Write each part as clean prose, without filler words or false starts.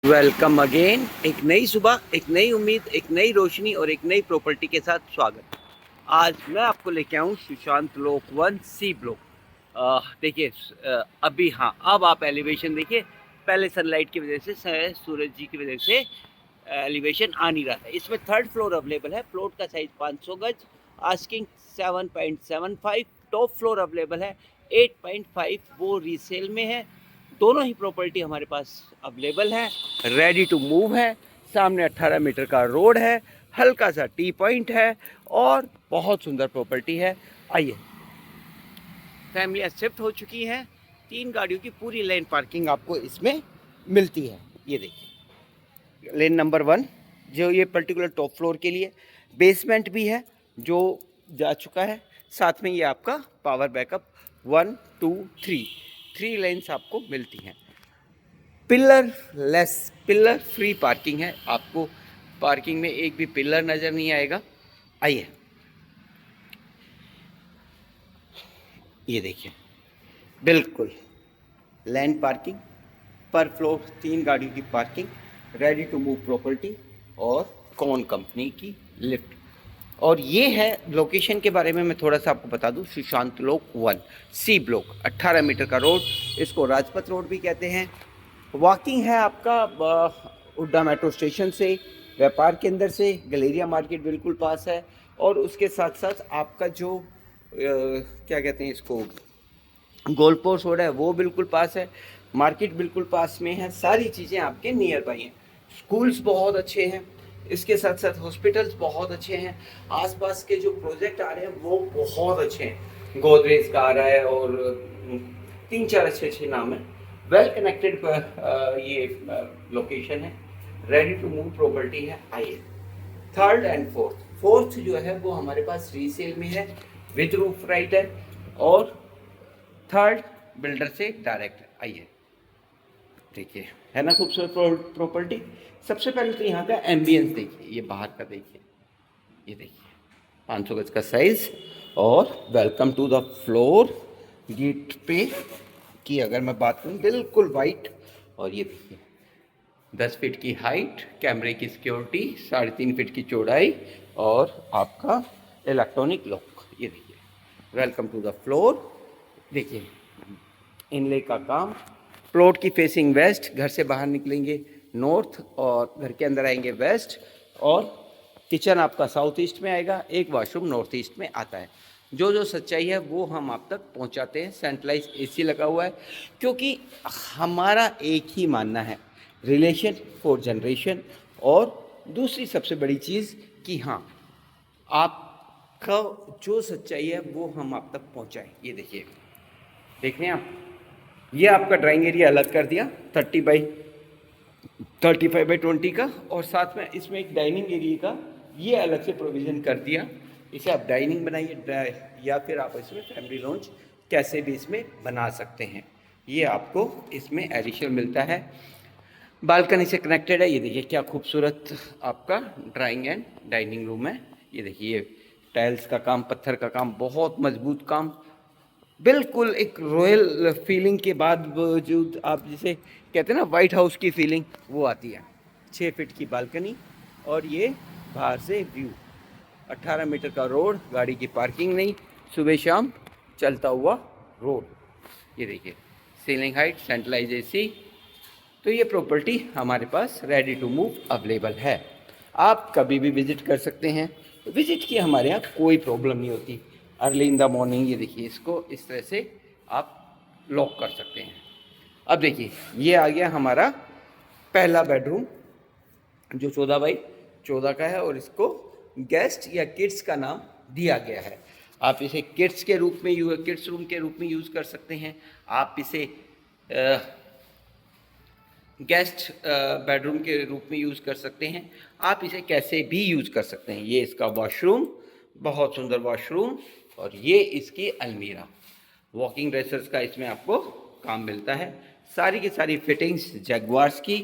Welcome again. एक नई सुबह, एक नई उम्मीद, एक नई रोशनी और एक नई प्रॉपर्टी के साथ स्वागत। आज मैं आपको लेके आऊँ सुशांत लोक 1C ब्लॉक। देखिए, अभी हाँ, अब आप एलिवेशन देखिए। पहले सनलाइट की वजह से, सूरज जी की वजह से एलिवेशन आ नहीं रहा था। इसमें थर्ड फ्लोर अवेलेबल है। प्लॉट का साइज 500 गज, आस्किंग 7.75। टॉप फ्लोर अवेलेबल है 8.5, वो रीसेल में है। दोनों ही प्रॉपर्टी हमारे पास अवेलेबल है, रेडी टू मूव है। सामने 18 मीटर का रोड है, हल्का सा टी पॉइंट है और बहुत सुंदर प्रॉपर्टी है। आइए, फैमिलियाँ शिफ्ट हो चुकी हैं। 3 गाड़ियों की पूरी लेन पार्किंग आपको इसमें मिलती है। ये देखिए, लेन नंबर 1 जो ये पर्टिकुलर टॉप फ्लोर के लिए, बेसमेंट भी है जो जा चुका है। साथ में ये आपका पावर बैकअप 1 2 3 3 लेन्स आपको मिलती हैं। Pillar less, pillar free parking है। आपको पार्किंग में एक भी पिलर नज़र नहीं आएगा। आइए, ये देखिए, बिल्कुल लैंड पार्किंग, पर फ्लोर 3 गाड़ियों की parking, ready to move property और कौन कंपनी की लिफ्ट। और ये है लोकेशन के बारे में मैं थोड़ा सा आपको बता दूं। सुशांत लोक 1C ब्लॉक, 18 मीटर का रोड, इसको राजपथ रोड भी कहते हैं। वॉकिंग है आपका उड्डा मेट्रो स्टेशन से, व्यापार केंद्र से, गलेरिया मार्केट बिल्कुल पास है। और उसके साथ साथ आपका जो क्या कहते हैं इसको, गोल पोस्ट रोड है, वो बिल्कुल पास है। मार्केट बिल्कुल पास में है। सारी चीज़ें आपके नियर बाई हैं। स्कूल्स बहुत अच्छे हैं, इसके साथ साथ हॉस्पिटल्स बहुत अच्छे हैं। आसपास के जो प्रोजेक्ट आ रहे हैं वो बहुत अच्छे हैं। गोदरेज का आ रहा है और 3 4 अच्छे अच्छे नाम हैं। वेल कनेक्टेड ये लोकेशन है, रेडी टू मूव प्रॉपर्टी है। आइए, थर्ड एंड फोर्थ जो है वो हमारे पास रीसेल में है, विद रूफ राइट है। और थर्ड बिल्डर से डायरेक्ट। आइए देखिए, है ना खूबसूरत प्रॉपर्टी। सबसे पहले तो यहाँ का एम्बियंस देखिए, ये बाहर का देखिए, ये देखिए 500 गज का साइज। और welcome to the floor. Gate पे की अगर मैं बात करूँ, बिल्कुल वाइट। और ये देखिए 10 फीट की हाइट, कैमरे की सिक्योरिटी, 3.5 फीट की चौड़ाई और आपका इलेक्ट्रॉनिक लॉक। ये देखिए, वेलकम टू द फ्लोर। देखिए, इनले का काम। प्लॉट की फेसिंग वेस्ट, घर से बाहर निकलेंगे नॉर्थ और घर के अंदर आएंगे वेस्ट। और किचन आपका साउथ ईस्ट में आएगा, एक वॉशरूम नॉर्थ ईस्ट में आता है। जो जो सच्चाई है वो हम आप तक पहुंचाते हैं। सेंट्रलाइज एसी लगा हुआ है, क्योंकि हमारा एक ही मानना है, रिलेशन फॉर जनरेशन। और दूसरी सबसे बड़ी चीज़ कि हाँ, आपका जो सच्चाई है वो हम आप तक पहुंचाएं। ये देखिए, देख रहे हैं आप, ये आपका ड्राइंग एरिया अलग कर दिया 35/20 का। और साथ में इसमें एक डाइनिंग एरिया का ये अलग से प्रोविज़न कर दिया। इसे आप डाइनिंग बनाइए या फिर आप इसमें फैमिली लॉन्च कैसे भी इसमें बना सकते हैं। ये आपको इसमें एडिशन मिलता है। बालकनी से कनेक्टेड है। ये देखिए क्या खूबसूरत आपका ड्राइंग एंड डाइनिंग रूम है। ये देखिए, टाइल्स का काम, पत्थर का काम, बहुत मजबूत काम। बिल्कुल एक रॉयल फीलिंग के बाद जो आप जिसे कहते हैं ना वाइट हाउस की फीलिंग, वो आती है। 6 फीट की बालकनी और ये बाहर से व्यू, 18 मीटर का रोड, गाड़ी की पार्किंग नहीं, सुबह शाम चलता हुआ रोड। ये देखिए, सीलिंग हाइट, सेंट्रलाइज एसी। तो ये प्रॉपर्टी हमारे पास रेडी टू मूव अवेलेबल है। आप कभी भी विज़िट कर सकते हैं। विज़िट की हमारे यहाँ कोई प्रॉब्लम नहीं होती। अर्ली इन द मॉर्निंग, ये देखिए, इसको इस तरह से आप लॉक कर सकते हैं। अब देखिए, ये आ गया हमारा पहला बेडरूम जो 14/14 का है। और इसको गेस्ट या किड्स का नाम दिया गया है। आप इसे किड्स के रूप में किड्स रूम के रूप में यूज़ कर सकते हैं। आप इसे गेस्ट बेडरूम के रूप में यूज़ कर सकते हैं। आप इसे कैसे भी यूज़ कर सकते हैं। ये इसका वॉशरूम, बहुत सुंदर वॉशरूम। और ये इसकी अलमीरा, वॉकिंग ड्रेसर्स का इसमें आपको काम मिलता है। सारी की सारी फिटिंग्स जैगवार्स की।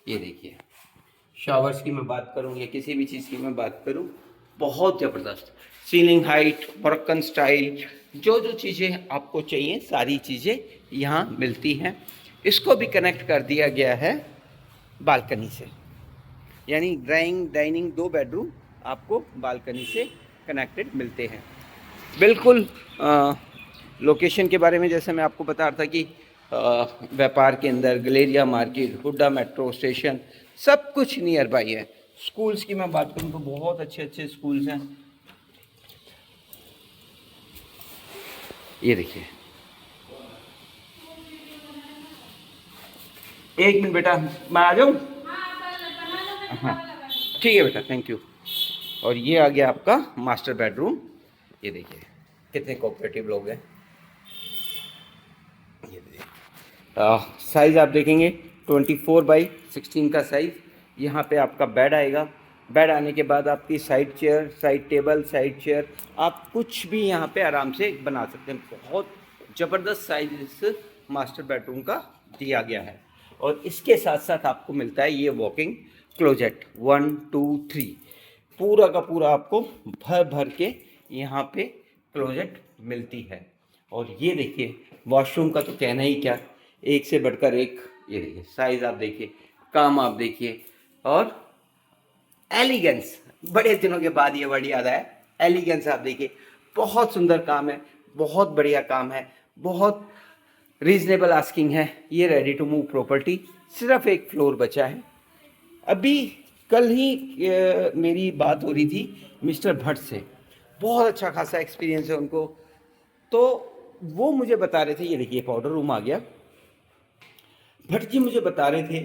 ये देखिए, शावर्स की मैं बात करूँ या किसी भी चीज़ की मैं बात करूँ, बहुत ज़बरदस्त सीलिंग हाइट, मोरक्कन स्टाइल, जो जो चीज़ें आपको चाहिए सारी चीज़ें यहाँ मिलती हैं। इसको भी कनेक्ट कर दिया गया है बालकनी से, यानी ड्राइंग डाइनिंग 2 बेडरूम आपको बालकनी से कनेक्टेड मिलते हैं। बिल्कुल लोकेशन के बारे में जैसे मैं आपको बता रहा था कि व्यापार के अंदर Galleria market, Hooda metro station, सब कुछ नियर बाई है। स्कूल्स की मैं बात करूँ तो बहुत अच्छे अच्छे स्कूल्स हैं। ये देखिए, एक मिनट बेटा, मैं आ जाऊँ? हाँ ठीक है बेटा, थैंक यू। और ये आ गया आपका मास्टर बेडरूम। ये देखिए कितने कोऑपरेटिव लोग हैं। ये देखिए साइज़ आप देखेंगे 24x16 का साइज़। यहाँ पे आपका बेड आएगा। बेड आने के बाद आपकी side chair, side table, side chair, आप कुछ भी यहाँ पे आराम से बना सकते हैं। बहुत ज़बरदस्त साइज इस मास्टर बेडरूम का दिया गया है। और इसके साथ साथ आपको मिलता है ये वॉकिंग क्लोजेट 1 2 3, पूरा का पूरा आपको भर भर के यहाँ पे क्लोजेट मिलती है। और ये देखिए वॉशरूम का तो कहना ही क्या, एक से बढ़कर एक। ये देखिए साइज़ आप देखिए, काम आप देखिए, और एलिगेंस, बड़े दिनों के बाद ये वर्ड याद आया, एलिगेंस आप देखिए। बहुत सुंदर काम है, बहुत बढ़िया काम है, बहुत रीजनेबल आस्किंग है। ये रेडी टू मूव प्रॉपर्टी, सिर्फ एक फ्लोर बचा है। अभी कल ही मेरी बात हो रही थी मिस्टर भट्ट से, बहुत अच्छा खासा एक्सपीरियंस है उनको। तो वो मुझे बता रहे थे, ये देखिए पाउडर रूम आ गया। भट्ट जी मुझे बता रहे थे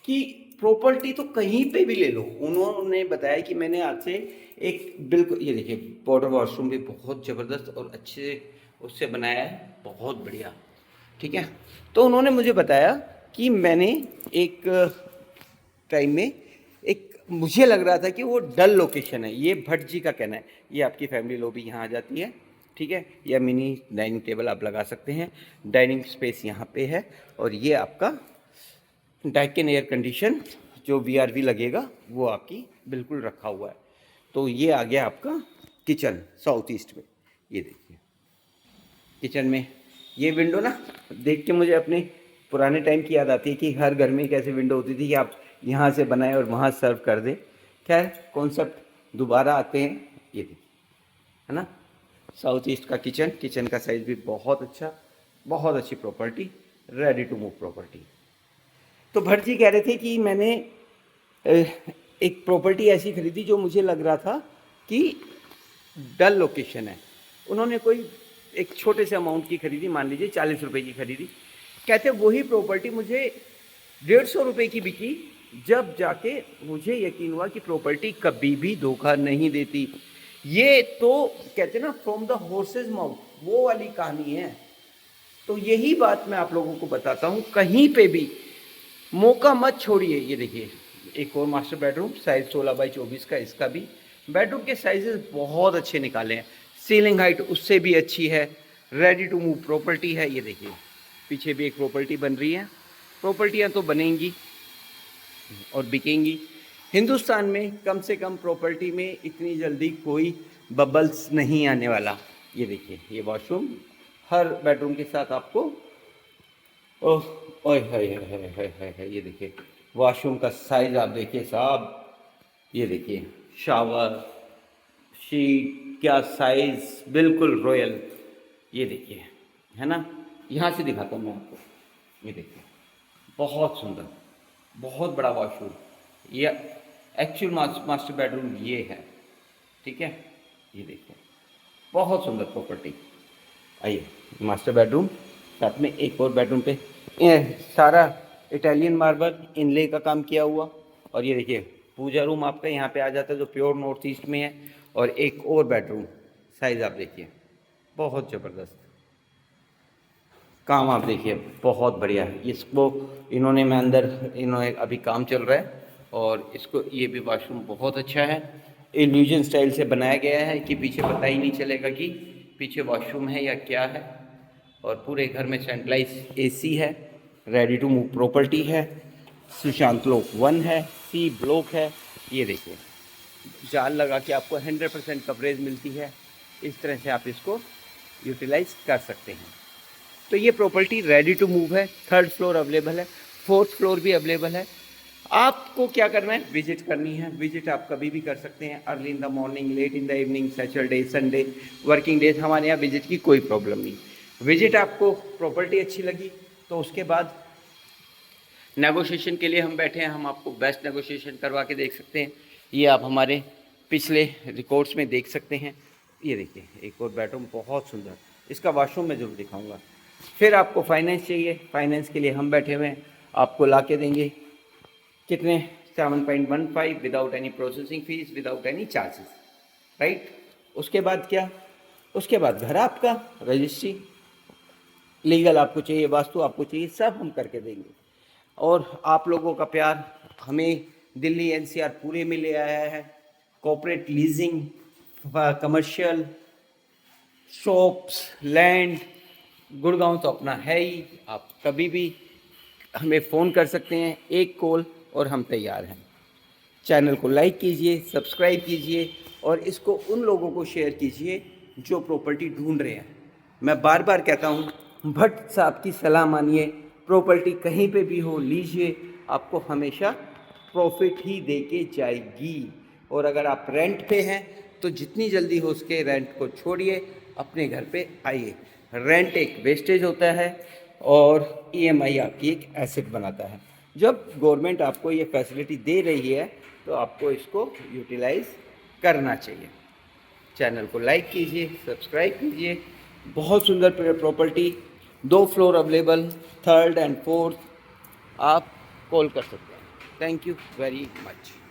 कि प्रॉपर्टी तो कहीं पे भी ले लो। उन्होंने बताया कि मैंने आज से एक बिल्कुल, ये देखिए पाउडर वॉशरूम भी बहुत ज़बरदस्त और अच्छे उससे बनाया है, बहुत बढ़िया। ठीक है, तो उन्होंने मुझे बताया कि मैंने एक टाइम में एक, मुझे लग रहा था कि वो डल लोकेशन है। ये भट्ट जी का कहना है। ये आपकी फैमिली लॉबी यहाँ आ जाती है, ठीक है, या मिनी डाइनिंग टेबल आप लगा सकते हैं। डाइनिंग स्पेस यहाँ पे है। और ये आपका डेकन एयर कंडीशन जो वीआरवी लगेगा वो आपकी बिल्कुल रखा हुआ है। तो ये आ गया आपका किचन साउथ ईस्ट में। ये देखिए किचन में ये विंडो ना देख के मुझे अपने पुराने टाइम की याद आती है कि हर घर में एक ऐसी विंडो होती थी कि आप यहाँ से बनाए और वहाँ सर्व कर दें। खैर कॉन्सेप्ट दोबारा आते हैं। ये देखिए, है ना, साउथ ईस्ट का किचन। किचन का साइज़ भी बहुत अच्छा, बहुत अच्छी property, ready to move property. तो भट्ट जी कह रहे थे कि मैंने एक प्रॉपर्टी ऐसी खरीदी जो मुझे लग रहा था कि डल लोकेशन है। उन्होंने कोई एक छोटे से अमाउंट की खरीदी, मान लीजिए 40 रुपए की खरीदी। कहते वही प्रॉपर्टी मुझे 150 रुपये की बिकी। जब जाके मुझे यकीन हुआ कि प्रॉपर्टी कभी भी धोखा नहीं देती। ये तो कहते ना फ्रॉम द हॉर्सेज माउथ, वो वाली कहानी है। तो यही बात मैं आप लोगों को बताता हूँ, कहीं पे भी मौका मत छोड़िए। ये देखिए एक और मास्टर बेडरूम, साइज 16x24 का। इसका भी बेडरूम के साइजेस बहुत अच्छे निकाले हैं। सीलिंग हाइट उससे भी अच्छी है। रेडी टू मूव प्रॉपर्टी है। ये देखिए पीछे भी एक प्रॉपर्टी बन रही है। प्रॉपर्टियाँ तो बनेंगी और बिकेंगी। हिंदुस्तान में कम से कम प्रॉपर्टी में इतनी जल्दी कोई बबल्स नहीं आने वाला। ये देखिए ये वॉशरूम हर बेडरूम के साथ आपको, ओह ओए है। ये देखिए वॉशरूम का साइज आप देखिए साहब। ये देखिए शावर शीट, क्या साइज, बिल्कुल रॉयल। ये देखिए, है ना, यहाँ से दिखाता हूँ मैं आपको। ये देखिए बहुत सुंदर, बहुत बड़ा वॉशरूम। ये एक्चुअल मास्टर बेडरूम ये है, ठीक है। ये देखिए बहुत सुंदर प्रॉपर्टी। आइए मास्टर बेडरूम, साथ में एक और बेडरूम पे सारा इटालियन मार्बल इनले का काम किया हुआ। और ये देखिए पूजा रूम आपका यहाँ पे आ जाता है जो प्योर नॉर्थ ईस्ट में है। और एक और बेडरूम, साइज़ आप देखिए बहुत ज़बरदस्त, काम आप देखिए बहुत बढ़िया है। इसको इन्होंने मैं अंदर, इन्होंने अभी काम चल रहा है। और इसको ये भी वॉशरूम बहुत अच्छा है, इल्यूजन स्टाइल से बनाया गया है कि पीछे पता ही नहीं चलेगा कि पीछे वॉशरूम है या क्या है। और पूरे घर में सेंट्रलाइज एसी है। रेडी टू मूव प्रॉपर्टी है। सुशांत ब्लॉक 1 है, सी ब्लॉक है। ये देखिए जाल लगा के आपको 100% कवरेज मिलती है। इस तरह से आप इसको यूटिलाइज कर सकते हैं। तो ये प्रॉपर्टी रेडी टू मूव है। 3rd फ्लोर अवेलेबल है, 4th फ्लोर भी अवेलेबल है। आपको क्या करना है, विजिट करनी है। विजिट आप कभी भी कर सकते हैं, early in the morning, late in the evening, Saturday Sunday, working days, हमारे यहाँ विजिट की कोई प्रॉब्लम नहीं। विजिट आपको प्रॉपर्टी अच्छी लगी तो उसके बाद नेगोशिएशन के लिए हम बैठे हैं, हम आपको बेस्ट नेगोशिएशन करवा के देख सकते हैं। ये आप हमारे पिछले रिकॉर्ड्स में देख सकते हैं। ये देखिए एक और बेडरूम बहुत सुंदर, इसका वॉशरूम मैं जरूर दिखाऊंगा। फिर आपको फाइनेंस चाहिए, फाइनेंस के लिए हम बैठे हुए हैं, आपको ला के देंगे कितने, 7.15 without any processing fees, without any charges, right. उसके बाद क्या, उसके बाद घर आपका, रजिस्ट्री, लीगल आपको चाहिए, वास्तु आपको चाहिए, सब हम करके देंगे। और आप लोगों का प्यार हमें दिल्ली एनसीआर पूरे में ले आया है। Corporate leasing, commercial, shops, land, Gurgaon तो अपना है ही। आप कभी भी हमें फ़ोन कर सकते हैं, एक कॉल और हम तैयार हैं। चैनल को लाइक कीजिए, सब्सक्राइब कीजिए और इसको उन लोगों को शेयर कीजिए जो प्रॉपर्टी ढूंढ रहे हैं। मैं बार बार कहता हूँ, भट्ट साहब की सलाह मानिए, प्रॉपर्टी कहीं पे भी हो लीजिए, आपको हमेशा प्रॉफिट ही दे के जाएगी। और अगर आप रेंट पे हैं तो जितनी जल्दी हो सके रेंट को छोड़िए, अपने घर पे आइए। रेंट एक वेस्टेज होता है और ईएमआई आपकी एक एसेट बनाता है। जब गवर्नमेंट आपको ये फैसिलिटी दे रही है तो आपको इसको यूटिलाइज करना चाहिए। चैनल को लाइक कीजिए, सब्सक्राइब कीजिए। बहुत सुंदर property, 2 floor available, 3rd and 4th, आप कॉल कर सकते हैं। Thank you very much.